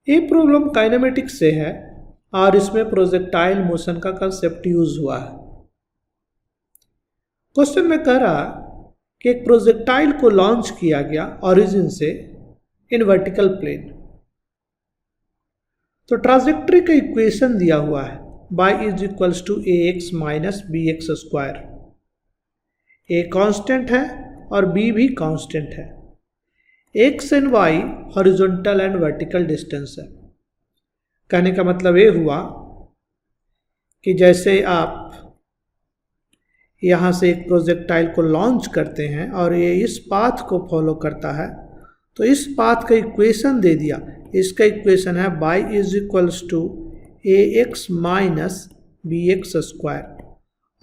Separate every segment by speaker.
Speaker 1: ये problem kinematics से है और इसमें प्रोजेक्टाइल मोशन का कंसेप्ट यूज हुआ है। क्वेश्चन में कह रहा कि एक प्रोजेक्टाइल को लॉन्च किया गया ओरिजिन से इन वर्टिकल प्लेन। तो ट्राजेक्टरी का इक्वेशन दिया हुआ है y is equals to A X minus B X square. A constant है और b भी कांस्टेंट है। x and y horizontal and vertical distance है। कहने का मतलब ये हुआ कि जैसे आप यहाँ से एक प्रोजेक्टाइल को लॉन्च करते हैं और ये इस पाथ को फॉलो करता है, तो इस पाथ का इक्वेशन दे दिया। इसका इक्वेशन है y is equals to A X minus B X square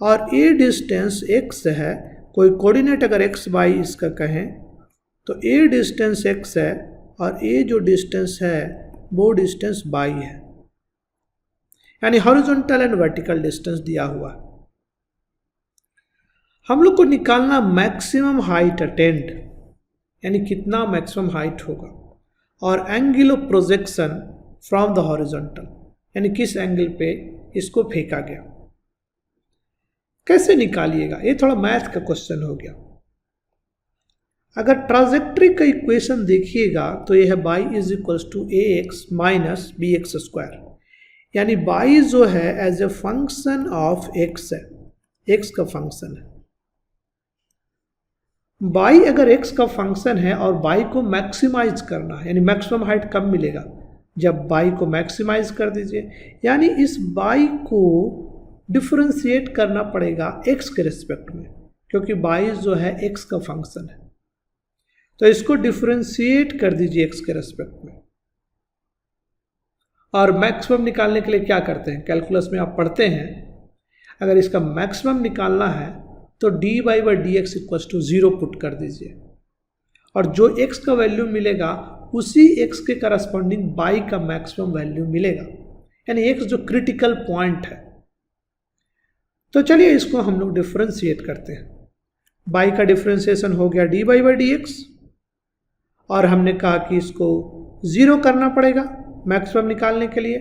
Speaker 1: और ए डिस्टेंस x है। कोई कोऑर्डिनेट अगर x y इसका कहें तो ए डिस्टेंस x है और ए जो डिस्टेंस है वो डिस्टेंस y है, यानी हॉरिजॉन्टल एंड वर्टिकल डिस्टेंस दिया हुआ। हम लोग को निकालना मैक्सिमम हाइट अटेंड, यानी कितना मैक्सिमम हाइट होगा, और angle of projection from the horizontal, यानी किस एंगल पे इसको फेंका गया। कैसे निकालिएगा, ये थोड़ा मैथ का क्वेश्चन हो गया। अगर ट्राजेक्टरी का इक्वेशन देखिएगा तो यह है y is equals to A X minus B X square, यानी y जो है as a function of x है, x का फंक्शन है। y अगर x का फंक्शन है और y को मैक्सिमाइज करना है, यानी मैक्सिमम हाइट कब मिलेगा, जब y को मैक्सिमाइज कर दीजिए, यानी इस y को डिफरेंशिएट करना पड़ेगा x के रिस्पेक्ट में, क्योंकि y जो है x का फंक्शन है। तो इसको डिफरेंशिएट कर दीजिए x के रेस्पेक्ट में। और मैक्सिमम निकालने के लिए क्या करते हैं, कैलकुलस में आप पढ़ते हैं, अगर इसका मैक्सिमम निकालना है तो dy by D X equals to 0 put कर दीजिए, और जो x का वैल्यू मिलेगा उसी x के करस्पॉन्डिंग y का मैक्सिमम वैल्यू मिलेगा, यानी x जो क्रिटिकल पॉइंट है। तो चलिए इसको हम लोग डिफरेंशिएट करते हैं। y का डिफरेंशिएशन हो गया dy बाई डी एक्स, और हमने कहा कि इसको 0 करना पड़ेगा मैक्सिमम निकालने के लिए।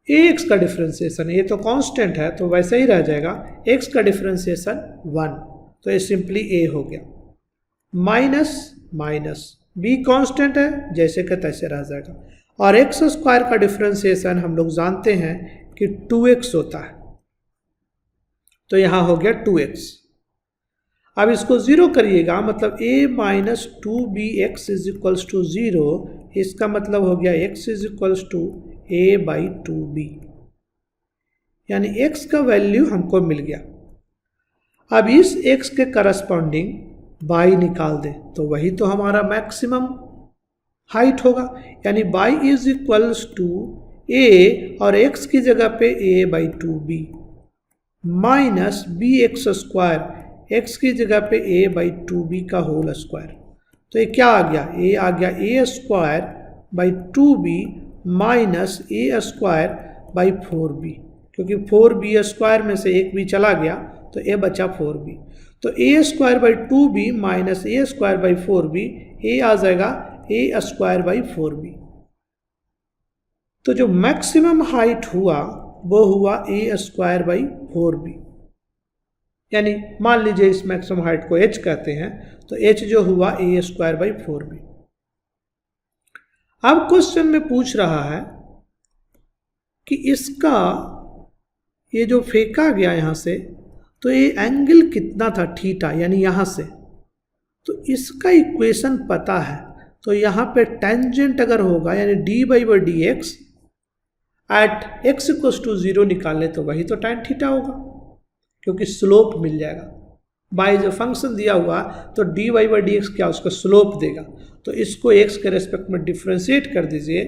Speaker 1: ax का डिफरेंशिएशन, ये तो कांस्टेंट है तो वैसे ही रह जाएगा, x का डिफरेंशिएशन 1, तो ये सिंपली a हो गया, माइनस माइनस b कांस्टेंट है जैसे का तैसे रह जाएगा, और x स्क्वायर का डिफरेंशिएशन हम लोग जानते हैं कि 2x होता है, तो यहाँ हो गया 2x। अब इसको 0 करिएगा, मतलब a माइनस 2bx इज इक्वल्स टू 0, इसका मतलब हो गया x is equals to a by 2b, यानी x का वैल्यू हमको मिल गया। अब इस x के करस्पॉन्डिंग y निकाल दें तो वही तो हमारा मैक्सिमम हाइट होगा, यानी y is equals to a और x की जगह पे a by 2b minus B X square, x की जगह पे a बाई 2b का होल स्क्वायर। तो ये क्या आ गया, a आ गया a square by 2b minus a square by 4b, क्योंकि 4b स्क्वायर में से एक भी चला गया तो a बचा 4b, तो a square by 2b minus a square by 4b, a आ जाएगा a स्क्वायर बाई 4b। तो जो मैक्सिमम हाइट हुआ वो हुआ a स्क्वायर बाई 4b, यानी मान लीजिए इस मैक्सिमम हाइट को h कहते हैं, तो h जो हुआ a स्क्वायर बाई 4b। अब क्वेश्चन में पूछ रहा है कि इसका ये जो फेंका गया यहाँ से, तो ये एंगल कितना था थीटा, यानी यहाँ से, तो इसका इक्वेशन पता है, तो यहाँ पे टेंजेंट अगर होगा यानी D by by D X at X equals to 0 निकालने तो वही तो tan थीटा होगा, क्योंकि स्लोप मिल जाएगा। बाई जो फंक्शन दिया हुआ तो D Y by D X क्या उसका स्लोप देगा, तो इसको x के रेस्पेक्ट में डिफ्रेंशिएट कर दीजिए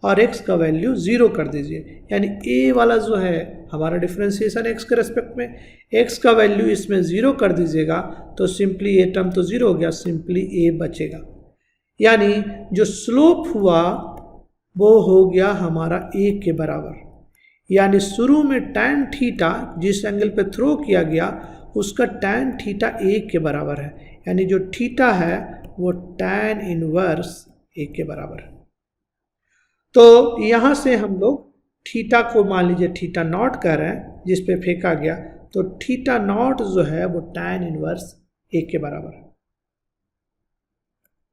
Speaker 1: और x का वैल्यू 0 कर दीजिए, यानी a वाला जो है हमारा डिफ्रेंशिएशन x के रेस्पेक्ट में, x का वैल्यू इसमें 0 कर दीजिएगा तो सिंपली ये टर्म तो 0 हो गया, सिंपली a बचेगा, यानी जो स्लोप हुआ वो हो गया हमारा a के बराबर। यानी शुरू में tan थीटा जिस एंगल पे थ्रो किया गया उसका tan थीटा a के बराबर है, यानी जो थीटा है वो tan इनवर्स 1 के बराबर। तो यहाँ से हम लोग थीटा को मान लीजिए थीटा नॉट कर रहे हैं, जिस पे फेंका गया, तो थीटा नॉट जो है वो tan इनवर्स 1 के बराबर है।